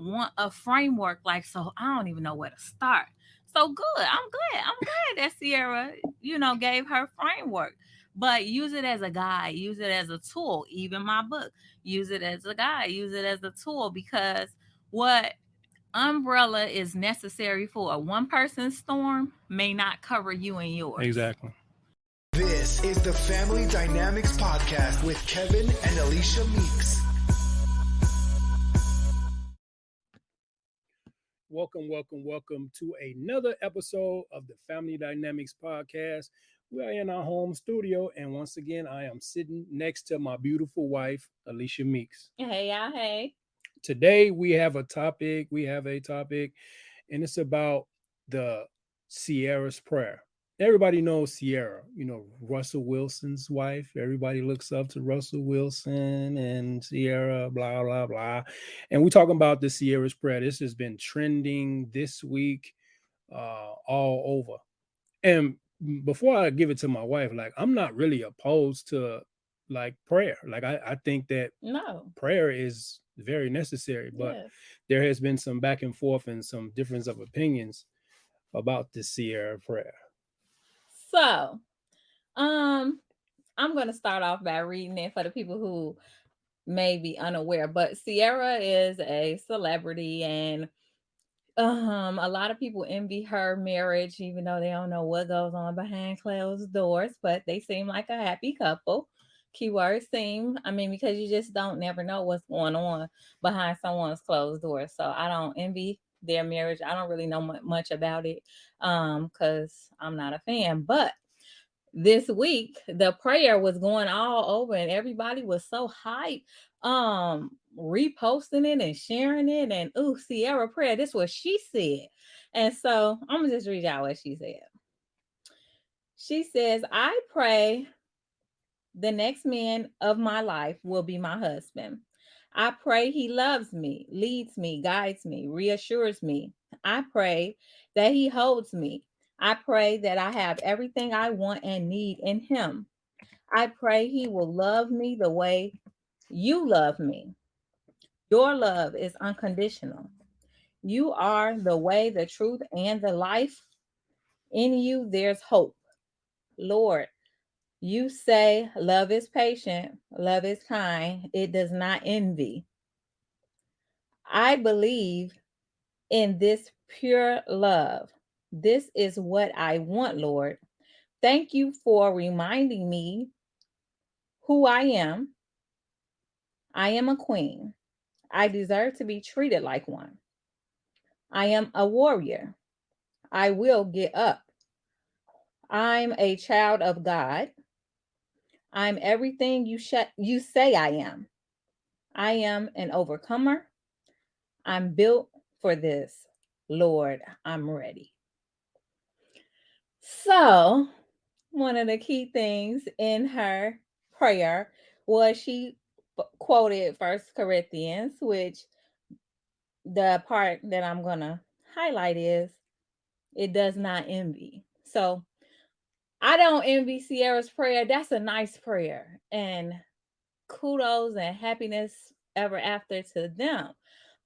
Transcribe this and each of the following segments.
want a framework. Like, so I don't even know where to start. So good. I'm glad that Ciara, gave her framework. But use it as a guide, use it as a tool. Even my book, use it as a guide, use it as a tool, because what umbrella is necessary for one person's storm may not cover you and yours. Exactly. This is the Family Dynamics Podcast with Kevin and Alicia Meeks. Welcome to another episode of the Family Dynamics Podcast. We are in our home studio, and once again, I am sitting next to my beautiful wife, Alicia Meeks. Hey, y'all. Hey. Today, we have a topic, and it's about the Ciara's prayer. Everybody knows Ciara, Russell Wilson's wife. Everybody looks up to Russell Wilson and Ciara, blah, blah, blah. And we're talking about the Ciara's prayer. This has been trending this week all over. And before I give it to my wife, like, I'm not really opposed to like prayer. Like, I think that prayer is very necessary, but there has been some back and forth and some difference of opinions about the Ciara prayer. So, I'm going to start off by reading it for the people who may be unaware, but Ciara is a celebrity, and a lot of people envy her marriage, even though they don't know what goes on behind closed doors, but they seem like a happy couple. Keyword seem, because you just never know what's going on behind someone's closed doors. So I don't envy their marriage. I don't really know much about it because I'm not a fan. But this week, the prayer was going all over and everybody was so hyped, reposting it and sharing it. And Ciara prayer, this is what she said. And so I'm going to just read out what she said. She says, I pray the next man of my life will be my husband. I pray he loves me, leads me, guides me, reassures me. I pray that he holds me. I pray that I have everything I want and need in him. I pray he will love me the way you love me. Your love is unconditional. You are the way, the truth, and the life. In you, there's hope. Lord, you say love is patient, love is kind, it does not envy. I believe in this pure love. This is what I want, Lord. Thank you for reminding me who I am. I am a queen. I deserve to be treated like one. I am a warrior. I will get up. I'm a child of God. I'm everything you say I am. I am an overcomer. I'm built for this. Lord, I'm ready. So, one of the key things in her prayer was she quoted 1 Corinthians, which the part that I'm going to highlight is it does not envy. So I don't envy Ciara's prayer. That's a nice prayer. And kudos and happiness ever after to them.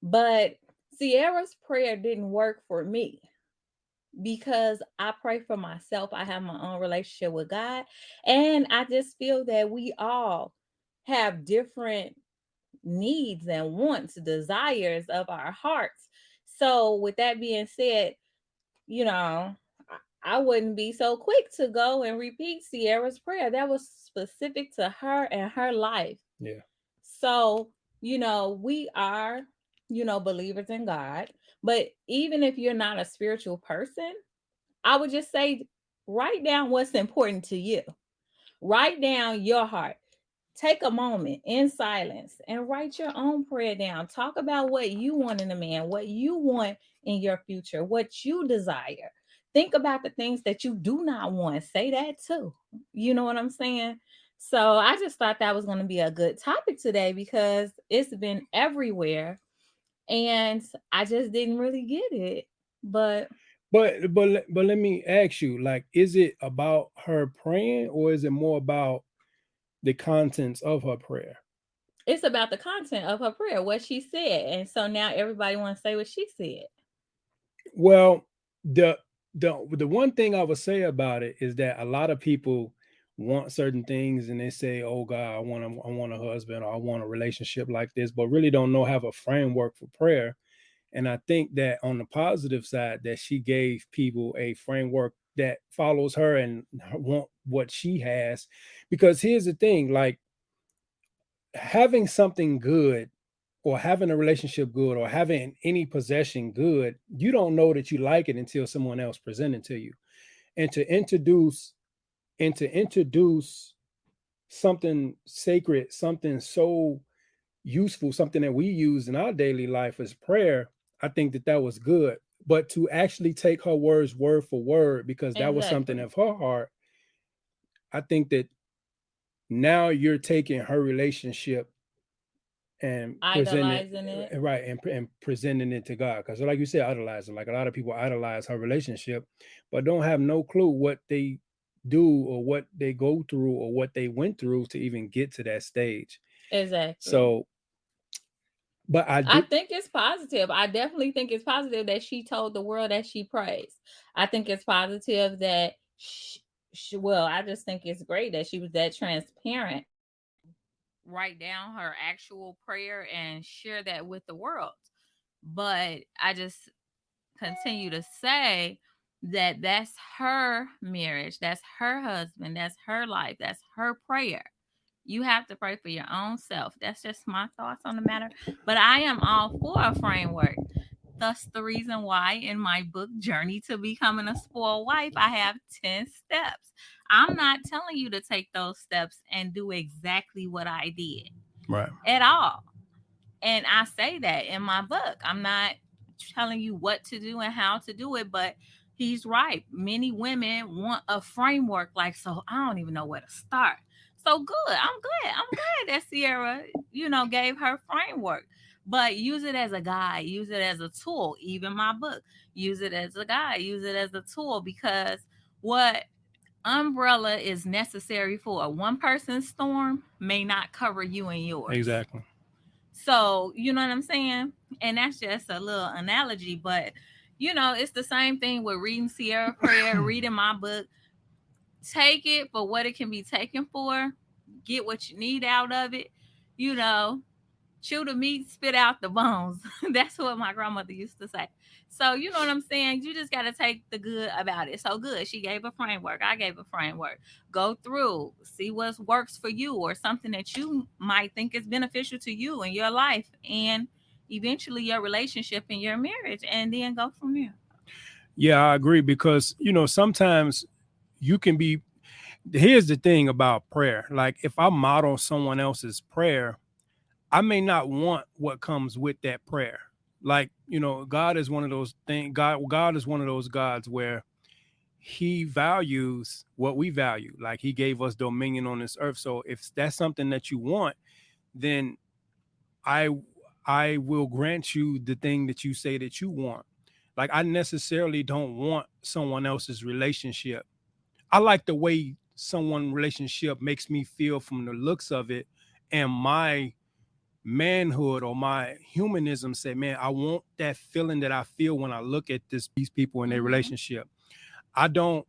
But Ciara's prayer didn't work for me because I pray for myself. I have my own relationship with God. And I just feel that we all have different needs and wants, desires of our hearts. So with that being said, I wouldn't be so quick to go and repeat Ciara's prayer. That was specific to her and her life. Yeah. So, we are, believers in God. But even if you're not a spiritual person, I would just say, write down what's important to you. Write down your heart. Take a moment in silence and write your own prayer down. Talk about what you want in a man, what you want in your future, what you desire. Think about the things that you do not want. Say that too. You know what I'm saying? So I just thought that was going to be a good topic today because it's been everywhere and I just didn't really get it. But let me ask you, like, is it about her praying or is it more about the contents of her prayer? It's about the content of her prayer, what she said. And so now everybody wants to say what she said. Well, the the one thing I would say about it is that a lot of people want certain things and they say, "Oh God, I want a husband or I want a relationship like this," but really don't know have a framework for prayer. And I think that on the positive side, that she gave people a framework that follows her and want what she has. Because here's the thing, like having something good or having a relationship good or having any possession good, you don't know that you like it until someone else presents it to you. And to introduce something sacred, something so useful, something that we use in our daily life as prayer, I think that that was good. But to actually take her words word for word, because that was something Exactly. of her heart, I think that now you're taking her relationship and presenting Idolizing it. right and presenting it to God. Because like you said, idolizing. Like a lot of people idolize her relationship, but don't have no clue what they do or what they go through or what they went through to even get to that stage. Exactly. So, but I I do. think it's positive. I definitely think it's positive that she told the world that she prays. I think it's positive that well, I just think it's great that she was that transparent. Write down her actual prayer and share that with the world. But I just continue to say that that's her marriage, that's her husband, that's her life, that's her prayer. You have to pray for your own self. That's just my thoughts on the matter. But I am all for a framework. Thus, the reason why in my book, Journey to Becoming a Spoiled Wife, I have 10 steps. I'm not telling you to take those steps and do exactly what I did Right. at all. And I say that in my book. I'm not telling you what to do and how to do it, but he's right. Many women want a framework like, so I don't even know where to start. So good. I'm glad. I'm glad that Ciara, gave her framework. But use it as a guide, use it as a tool. Even my book, use it as a guide, use it as a tool, because what umbrella is necessary for a one person's storm may not cover you and yours. Exactly. So, you know what I'm saying? And that's just a little analogy, but it's the same thing with reading Sierra Prayer, reading my book. Take it for what it can be taken for, get what you need out of it, you know, chew the meat, spit out the bones. That's what my grandmother used to say. So, you know what I'm saying? You just got to take the good about it. So good. She gave a framework. I gave a framework. Go through, see what works for you or something that you might think is beneficial to you in your life and eventually your relationship and your marriage, and then go from there. Yeah, I agree because sometimes you can be. Here's the thing about prayer. Like if I model someone else's prayer, I may not want what comes with that prayer. Like, God is one of those things. God is one of those gods where he values what we value. Like he gave us dominion on this earth. So if that's something that you want, then I I will grant you the thing that you say that you want. Like I necessarily don't want someone else's relationship. I like the way someone relationship makes me feel from the looks of it, and my manhood or my humanism say, man, I want that feeling that I feel when I look at these people in their Mm-hmm. relationship. I don't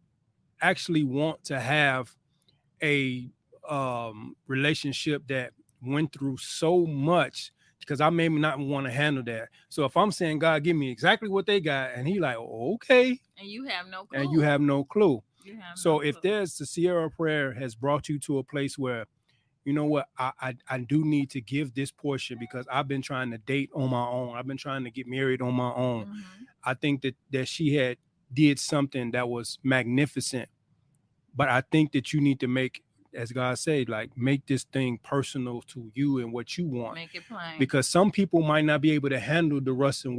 actually want to have a relationship that went through so much because I may not want to handle that. So if I'm saying God give me exactly what they got, and he like, oh, okay, And you have no clue. and you have no clue. You have no So if clue. there's the Sierra prayer has brought you to a place where you know what, I do need to give this portion because I've been trying to date on my own. I've been trying to get married on my own. Mm-hmm. I think that she had did something that was magnificent, but I think that you need to make, as God said, like make this thing personal to you and what you want, Make it plain. because some people might not be able to handle the Russell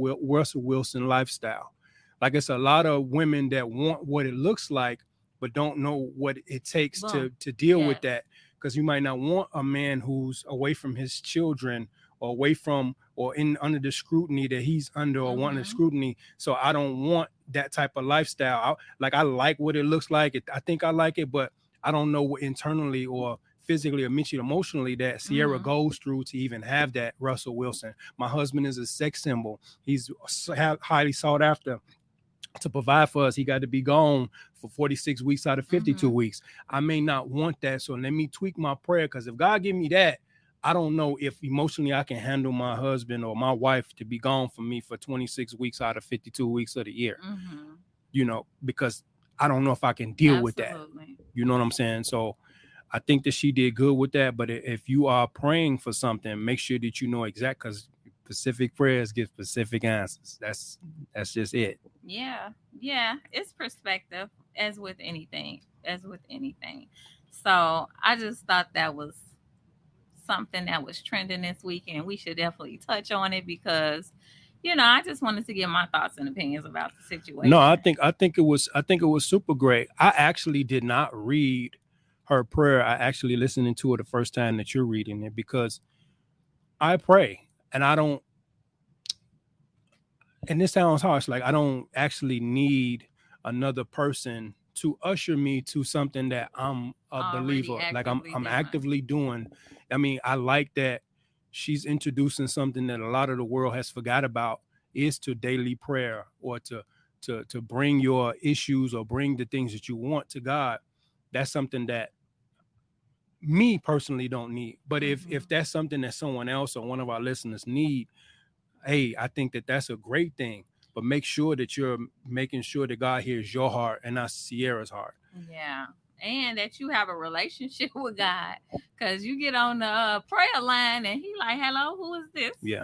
Wilson lifestyle. Like it's a lot of women that want what it looks like, but don't know what it takes Boom. to deal with Yes. that. Because you might not want a man who's away from his children or away from or in under the scrutiny that he's under or wanting the Mm-hmm. scrutiny. So I don't want that type of lifestyle. I like what it looks like. I think I like it, but I don't know what internally or physically or mentally, emotionally that Ciara goes through to even have that Russell Wilson. My husband is a sex symbol. He's highly sought after. To provide for us, he got to be gone for 46 weeks out of 52 weeks. I may not want that, so let me tweak my prayer, because if God give me that, I don't know if emotionally I can handle my husband or my wife to be gone from me for 26 weeks out of 52 weeks of the year. Because I don't know if I can deal with that. You know what I'm saying? So I think that she did good with that. But if you are praying for something, make sure that you know exact, because specific prayers give specific answers. That's just it. Yeah, it's perspective, as with anything. So I just thought that was something that was trending this weekend. We should definitely touch on it because, I just wanted to give my thoughts and opinions about the situation. No, I think it was super great. I actually did not read her prayer. I actually listened to it the first time that you're reading it, because I pray and I don't. And this sounds harsh. Like, I don't actually need another person to usher me to something that I'm a believer. Like I'm actively doing. I mean, I like that she's introducing something that a lot of the world has forgot about, is to daily prayer, or to bring your issues or bring the things that you want to God. That's something that me personally don't need. But if that's something that someone else or one of our listeners need, hey, I think that that's a great thing. But make sure that you're making sure that God hears your heart and not Ciara's heart. Yeah. And that you have a relationship with God, because you get on the prayer line and he like, hello, who is this? Yeah.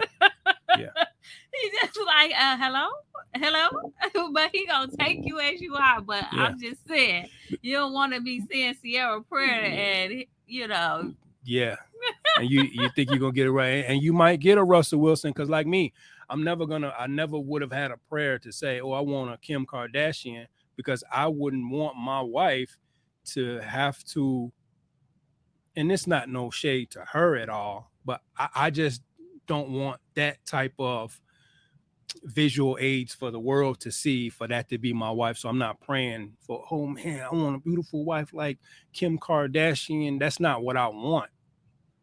Yeah. He just like, hello, but he gonna take you as you are. But yeah. I'm just saying, you don't want to be saying Ciara prayer and Yeah. And you think you're gonna get it right, and you might get a Russell Wilson, because like me, I never would have had a prayer to say, oh, I want a Kim Kardashian, because I wouldn't want my wife to have to, and it's not no shade to her at all, but I just don't want that type of visual aids for the world to see, for that to be my wife. So I'm not praying for, oh man, I want a beautiful wife like Kim Kardashian. That's not what I want.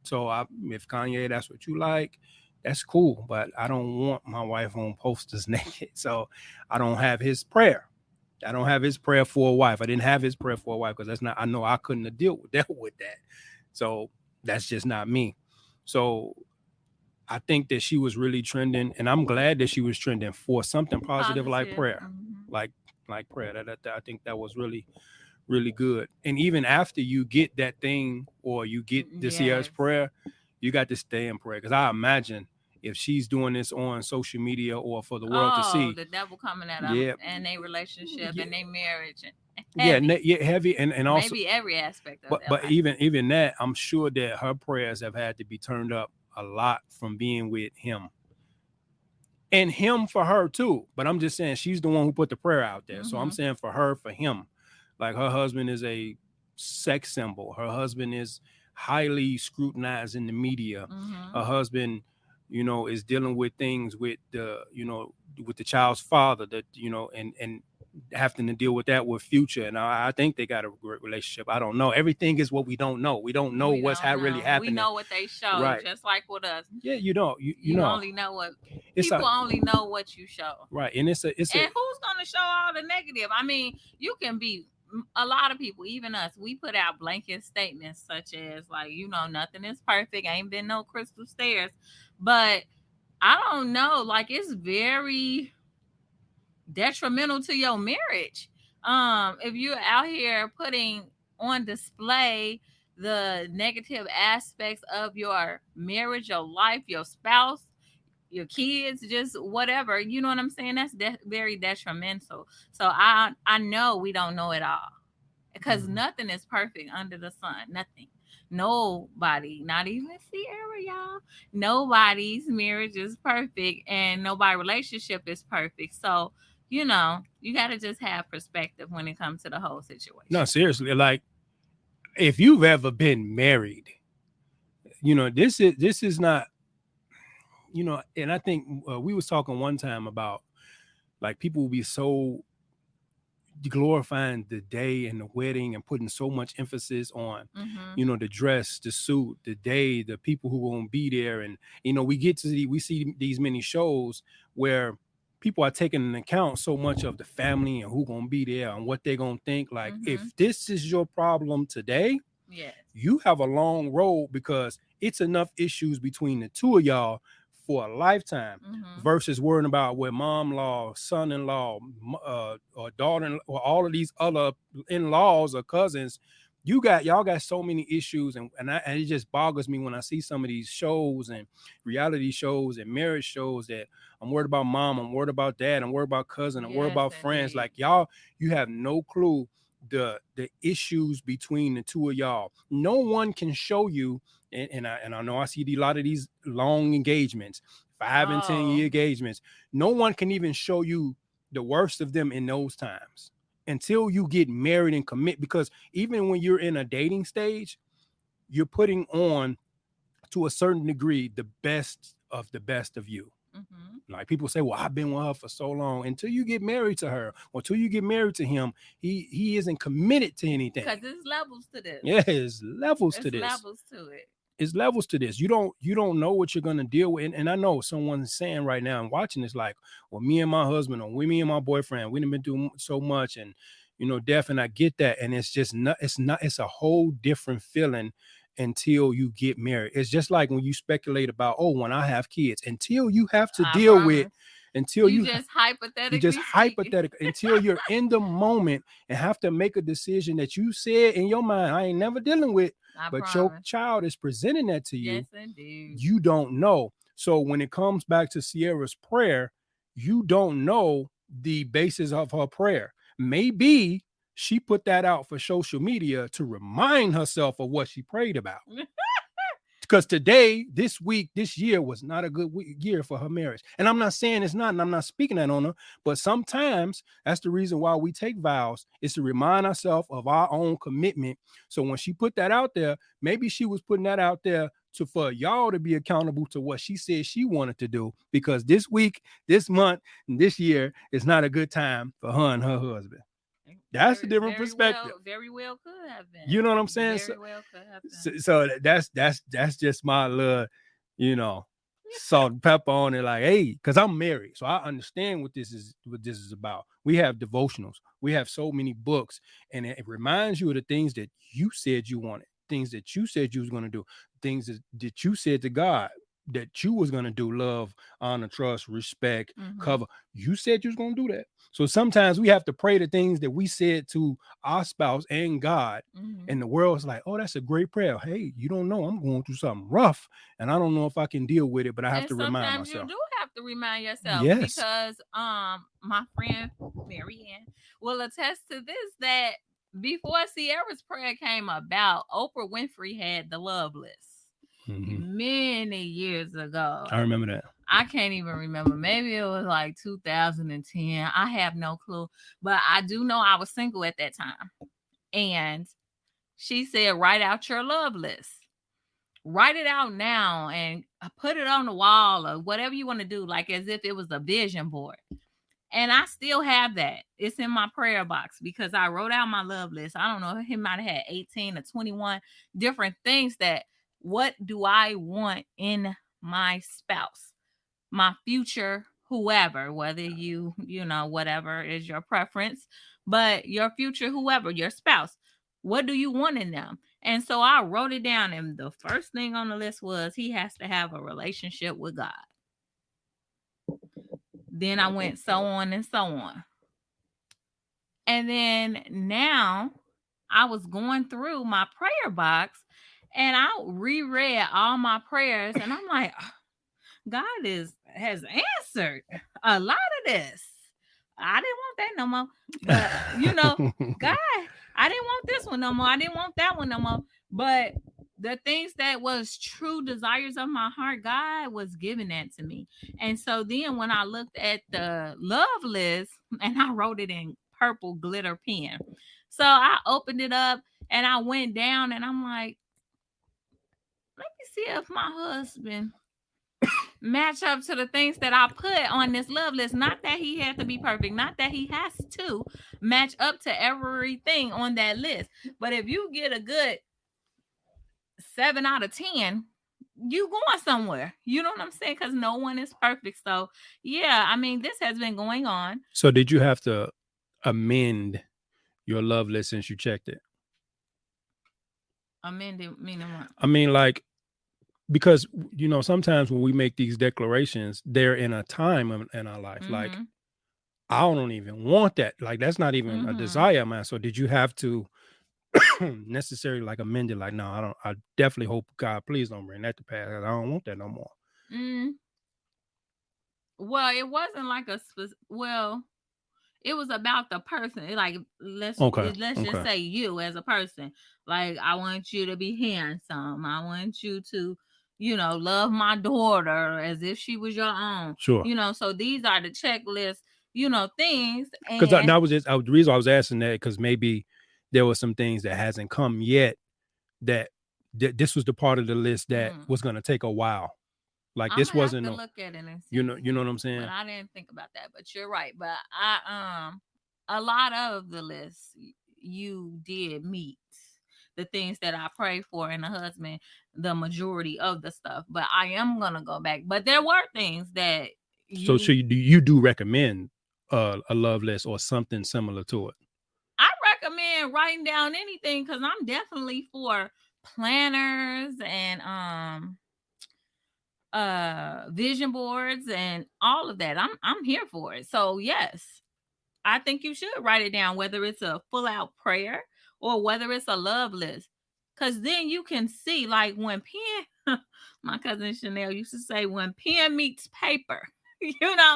So if Kanye, that's what you like, that's cool. But I don't want my wife on posters naked. So I don't have his prayer. I don't have his prayer for a wife. I didn't have his prayer for a wife, because I know I couldn't have dealt with that. So that's just not me. So I think that she was really trending, and I'm glad that she was trending for something positive like prayer, like prayer. That I think that was really, really good. And even after you get that thing, or you get this year's prayer, you got to stay in prayer, because I imagine if she's doing this on social media or for the world to see, the devil coming at them and their relationship and their marriage. Heavy and also maybe every aspect of but even that, I'm sure that her prayers have had to be turned up a lot from being with him, and him for her too. But I'm just saying, she's the one who put the prayer out there. So I'm saying for her, for him, like, her husband is a sex symbol. Her husband is highly scrutinized in the media. Her husband, is dealing with things with the child's father, that, and having to deal with that with Future. And I think they got a great relationship. I don't know. Everything is what we don't know. We don't know what's really happening. We know what they show, right? Just like with us. Yeah, you know. Only know what people only know what you show. Right. And who's gonna show all the negative? I mean, you can be a lot of people, even us, we put out blanket statements such as like, nothing is perfect, ain't been no crystal stairs. But I don't know, like, it's very detrimental to your marriage if you're out here putting on display the negative aspects of your marriage, your life, your spouse, your kids, just whatever. You know what I'm saying? That's very detrimental. So I know we don't know it all, because nothing is perfect under the sun. Nothing. Nobody, not even Ciara, y'all. Nobody's marriage is perfect, and nobody's relationship is perfect. So, you got to just have perspective when it comes to the whole situation. No, seriously. Like, if you've ever been married, this is not, and I think we was talking one time about, like, people will be so glorifying the day and the wedding and putting so much emphasis on, the dress, the suit, the day, the people who won't be there. And, we see these many shows where people are taking into account so much of the family and who gonna be there and what they're gonna think. Like, if this is your problem today, yes, you have a long road, because it's enough issues between the two of y'all for a lifetime, versus worrying about where mom-in-law, son-in-law, or daughter, or all of these other in-laws or cousins. Y'all got so many issues, and it just boggles me when I see some of these shows and reality shows and marriage shows that I'm worried about mom, I'm worried about dad, I'm worried about cousin, I'm worried about friends. Like, y'all, you have no clue the issues between the two of y'all. No one can show you, and I know I see a lot of these long engagements, 5 and 10 year engagements. No one can even show you the worst of them in those times until you get married and commit. Because even when you're in a dating stage, you're putting on, to a certain degree, the best of you. Like, people say, well, I've been with her for so long. Until you get married to her, or until you get married to him, he isn't committed to anything. Because there's levels to this. Yeah, there's levels to this. Levels to it. It's levels to this. You don't know what you're gonna deal with. And I know someone's saying right now and watching this, like, well, me and my husband, or me and my boyfriend, we done been through so much, and deaf. And I get that. And it's just not. It's a whole different feeling until you get married. It's just like when you speculate about, oh, when I have kids, until you have to deal with, until you just hypothetically, until you're in the moment and have to make a decision that you said in your mind, I ain't never dealing with, but your child is presenting that to you. Yes, indeed. You don't know. So when it comes back to Ciara's prayer, you don't know the basis of her prayer. Maybe she put that out for social media to remind herself of what she prayed about. Because today, this week, this year was not a good year for her marriage. And I'm not saying it's not, and I'm not speaking that on her, but sometimes that's the reason why we take vows, is to remind ourselves of our own commitment. So when she put that out there, maybe she was putting that out there for y'all to be accountable to what she said she wanted to do. Because this week, this month, and this year is not a good time for her and her husband. That's a different perspective. Very well could have been. You know what I'm saying? Very well could have been. So that's just my little, salt and pepper on it. Like, hey, because I'm married, so I understand what this is about. We have devotionals. We have so many books, and it reminds you of the things that you said you wanted, things that you said you was going to do, things that you said to God that you was going to do: love, honor, trust, respect, cover. You said you was going to do that. So sometimes we have to pray the things that we said to our spouse and God, and the world's like, oh, that's a great prayer. Hey, you don't know, I'm going through something rough, and I don't know if I can deal with it, but I have to remind myself. Sometimes you do have to remind yourself, because my friend Marianne will attest to this, that before Ciara's prayer came about, Oprah Winfrey had the love list. Many years ago. I remember that. I can't even remember. Maybe it was like 2010. I have no clue. But I do know I was single at that time. And she said, write out your love list. Write it out now and put it on the wall, or whatever you want to do, like as if it was a vision board. And I still have that. It's in my prayer box, because I wrote out my love list. I don't know, he might have had 18 or 21 different things that, what do I want in my spouse, my future, whoever, whether you whatever is your preference, but your future, whoever, your spouse, what do you want in them? And so I wrote it down. And the first thing on the list was, he has to have a relationship with God. Then I went so on and so on. And then now I was going through my prayer box, and I reread all my prayers, and I'm like, God has answered a lot of this. I didn't want that no more. But, God, I didn't want this one no more. I didn't want that one no more. But the things that was true desires of my heart, God was giving that to me. And so then when I looked at the love list, and I wrote it in purple glitter pen. So I opened it up and I went down, and I'm like, let me see if my husband match up to the things that I put on this love list. Not that he had to be perfect, not that he has to match up to everything on that list. But if you get a good 7 out of 10, you going somewhere. You know what I'm saying? Because no one is perfect. So yeah, I mean, this has been going on. So did you have to amend your love list since you checked it? Amended meaning what? I mean, like, because sometimes when we make these declarations, they're in a time in our life. Like, I don't even want that. Like, that's not even a desire of mine. So did you have to necessarily like amend it? Like, no, I definitely hope God, please don't bring that to pass. I don't want that no more. Well, it wasn't like it was about the person. Like, let's just say you as a person. Like, I want you to be handsome. I want you to, love my daughter as if she was your own. Sure. So these are the checklist, things. Because that was the reason I was asking that, because maybe there were some things that hasn't come yet that this was the part of the list that was going to take a while. Like, this wasn't look at it and see, you know what I'm saying? But I didn't think about that. But you're right. But a lot of the lists you did meet the things that I pray for in a husband, the majority of the stuff. But I am gonna go back. But there were things that so you do recommend a love list or something similar to it? I recommend writing down anything, because I'm definitely for planners and vision boards and all of that. I'm here for it. So yes, I think you should write it down, whether it's a full out prayer or whether it's a love list, because then you can see, like, when pen my cousin Chanel used to say, when pen meets paper,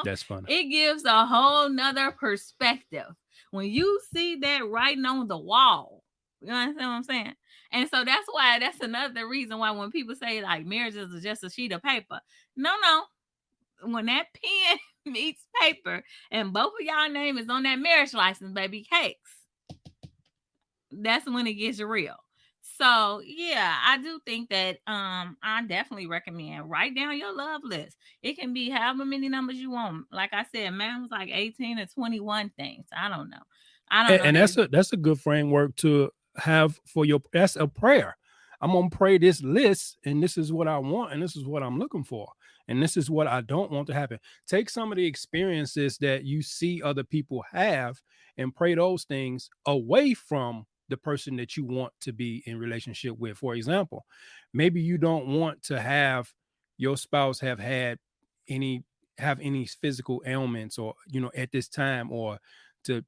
that's funny. It gives a whole nother perspective when you see that writing on the wall. You understand what I'm saying? And so that's another reason why when people say, like, marriage is just a sheet of paper. No. When that pen meets paper and both of y'all name is on that marriage license, baby cakes, that's when it gets real. So yeah, I do think that I definitely recommend write down your love list. It can be however many numbers you want. Like I said, mine was like 18 or 21 things. I don't know. And that's a good framework to have for that's a prayer. I'm gonna pray this list, and this is what I want, and this is what I'm looking for, and this is what I don't want to happen. Take some of the experiences that you see other people have and pray those things away from the person that you want to be in relationship with. For example, maybe you don't want to have your spouse have any physical ailments, or at this time, or to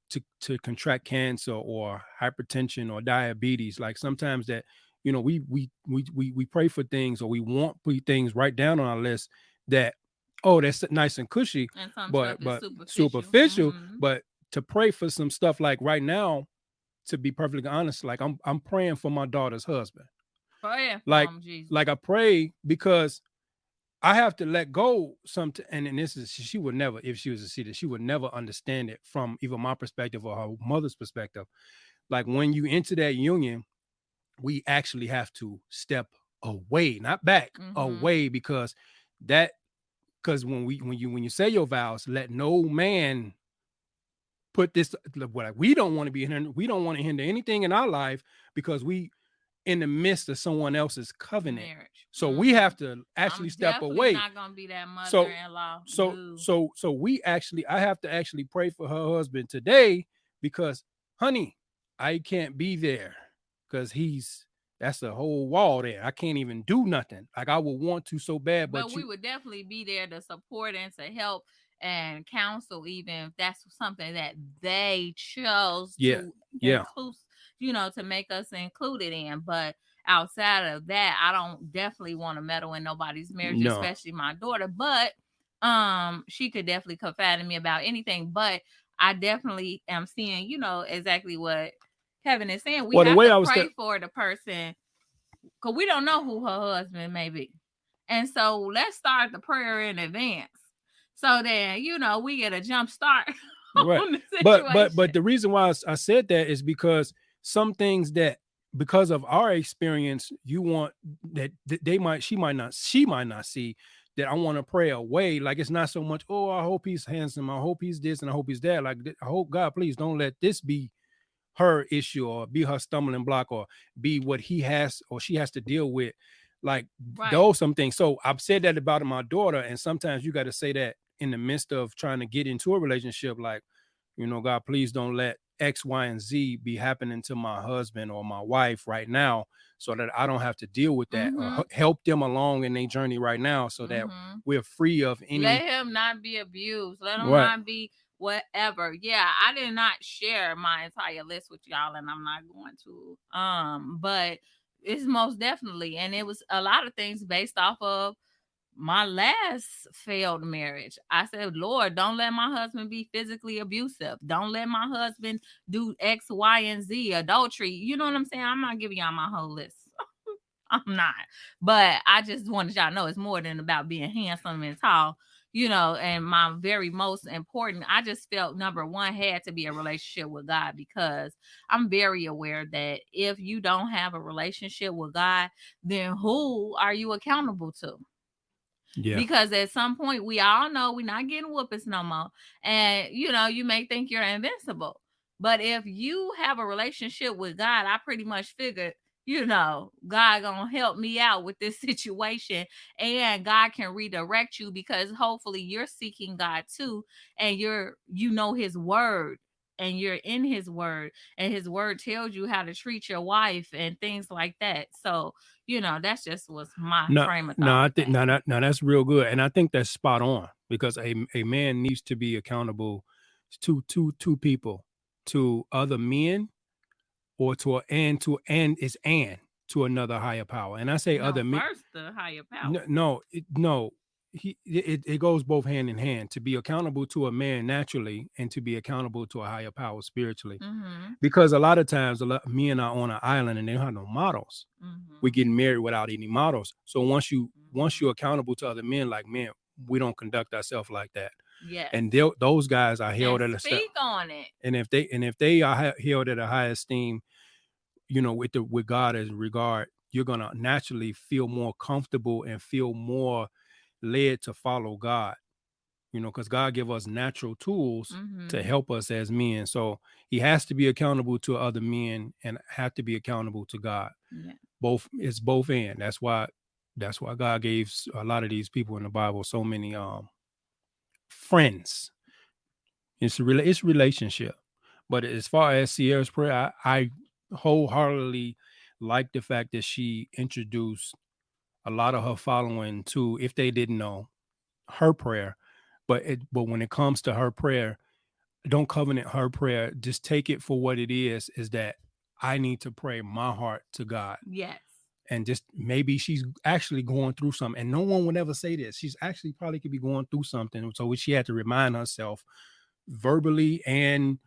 contract cancer or hypertension or diabetes. Like, sometimes that we pray for things, or we want things right down on our list that, oh, that's nice and cushy, but superficial. But to pray for some stuff, like right now, to be perfectly honest, like I'm praying for my daughter's husband. Like I pray, because I have to let go something, and this is, she would never, if she was to see this, she would never understand it from either my perspective or her mother's perspective. Like, when you enter that union, we actually have to step away, not back, away, because when you say your vows, let no man put this, what we don't want to be hindered. We don't want to hinder anything in our life, because we in the midst of someone else's covenant. Marriage. So we have to actually step away. Not gonna be that mother-in-law. So I have to actually pray for her husband today, because, honey, I can't be there, because that's a whole wall there. I can't even do nothing. Like, I would want to so bad, but we would definitely be there to support and to help and counsel, even if that's something that they chose to include, to make us included in. But outside of that, I don't definitely want to meddle in nobody's marriage, especially my daughter. But she could definitely confide in me about anything. But I definitely am seeing, exactly what Kevin is saying. We have to pray for the person, because we don't know who her husband may be. And so let's start the prayer in advance, so then, we get a jump start. Right. On the situation. But the reason why I said that is because some things that, because of our experience, you want that she might not see, that I want to pray away. Like, it's not so much, oh, I hope he's handsome, I hope he's this, and I hope he's that. Like, I hope, God, please don't let this be her issue or be her stumbling block or be what he has or she has to deal with. Like, those some things. So I've said that about my daughter, and sometimes you got to say that in the midst of trying to get into a relationship, like, you know, God, please don't let X, Y, and Z be happening to my husband or my wife right now, so that I don't have to deal with that, or help them along in their journey right now, so that we're free of any. Let him not be abused. Let him not be whatever. Yeah, I did not share my entire list with y'all, and I'm not going to. But it's most definitely, and it was a lot of things based off of my last failed marriage. I said, Lord, don't let my husband be physically abusive. Don't let my husband do X, Y, and Z, adultery. You know what I'm saying? I'm not giving y'all my whole list. I'm not. But I just wanted y'all to know it's more than about being handsome and tall, you know, and my very most important, I just felt number one had to be a relationship with God, because I'm very aware that if you don't have a relationship with God, then who are you accountable to? Yeah. Because at some point, we all know we're not getting whoopings no more. And, you know, you may think you're invincible. But if you have a relationship with God, I pretty much figured, you know, God gonna help me out with this situation, and God can redirect you, because hopefully you're seeking God too, and you know his word, and you're in his word, and his word tells you how to treat your wife and things like that. So, you know, that's just was my frame of thought. No, I think no, that's real good, and I think that's spot on, because a man needs to be accountable to two people, to other men, or to another higher power. And I say other men first, the higher power. It goes both hand in hand, to be accountable to a man naturally and to be accountable to a higher power spiritually. Because a lot of times men are on an island and they don't have no models. We're getting married without any models. So once you're accountable to other men, like, man, we don't conduct ourselves like that. Yeah. And those guys are held at a speak on it. And if they are held at a high esteem, you know, with God as regard, you're gonna naturally feel more comfortable and feel more led to follow God, you know, because God give us natural tools to help us as men. So he has to be accountable to other men and have to be accountable to God. Yeah. It's both and. That's why God gave a lot of these people in the Bible so many friends. It's relationship. But as far as Ciara's prayer, I wholeheartedly like the fact that she introduced a lot of her following to, if they didn't know, her prayer. But when it comes to her prayer, don't covenant her prayer. Just take it for what it is that I need to pray my heart to God. Yes. And just maybe she's actually going through something, and no one would ever say this. She's actually probably could be going through something. So she had to remind herself verbally and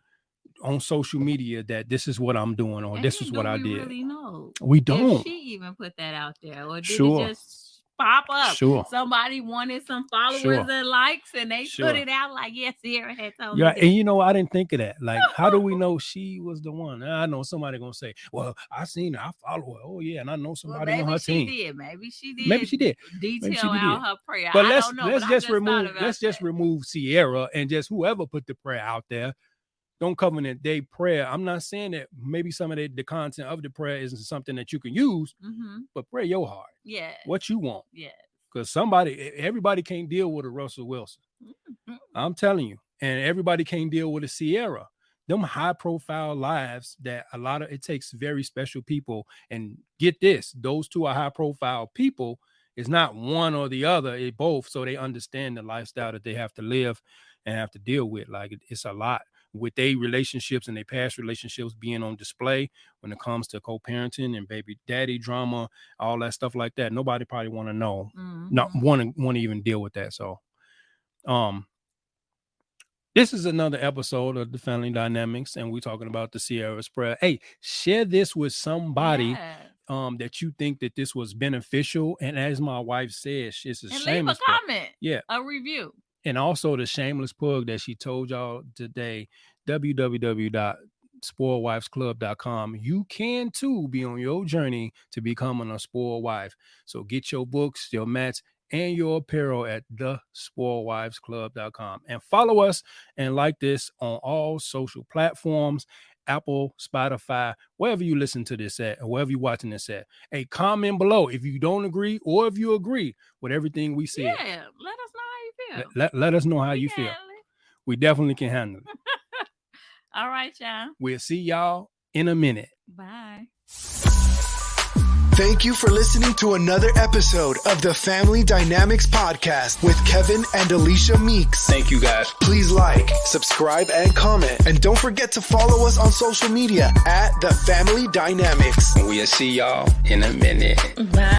on social media that this is what I'm doing, or this is what I did. Really know? We don't. If she even put that out there, or did it just pop up? Somebody wanted some followers and likes, and they put it out like, yes, Ciara had told me that. And you know, I didn't think of that. Like, how do we know she was the one? I know somebody gonna say, well, I seen her, I follow her. Oh yeah, and I know somebody on her team. Maybe she did detail out her prayer. But let's just remove Ciara, and just whoever put the prayer out there. Don't covenant their prayer. I'm not saying that maybe some of the content of the prayer isn't something that you can use, but pray your heart. Yeah. What you want. Yeah. Because everybody can't deal with a Russell Wilson. I'm telling you. And everybody can't deal with a Ciara. Them high profile lives that it takes very special people. And get this, those two are high profile people. It's not one or the other, it's both. So they understand the lifestyle that they have to live and have to deal with. Like, it's a lot. With their relationships and their past relationships being on display when it comes to co-parenting and baby daddy drama, all that stuff like that. Nobody probably want to know, not want to even deal with that. So, this is another episode of the Family Dynamics, and we're talking about the Ciara's prayer. Hey, share this with somebody that you think that this was beneficial. And as my wife says, it's a shameless leave a comment, a review. And also the shameless plug that she told y'all today, www.spoiledwivesclub.com. You can too be on your journey to becoming a spoiled wife. So get your books, your mats, and your apparel at thespoiledwivesclub.com. And follow us and like this on all social platforms, Apple, Spotify, wherever you listen to this at, or wherever you're watching this at. Hey, comment below if you don't agree or if you agree with everything we said. Yeah, let us know how you feel. Let us know how you feel. We definitely can handle it. All right, y'all. We'll see y'all in a minute. Bye. Thank you for listening to another episode of the Family Dynamics Podcast with Kevin and Alicia Meeks. Thank you, guys. Please like, subscribe, and comment. And don't forget to follow us on social media at The Family Dynamics. We'll see y'all in a minute. Bye.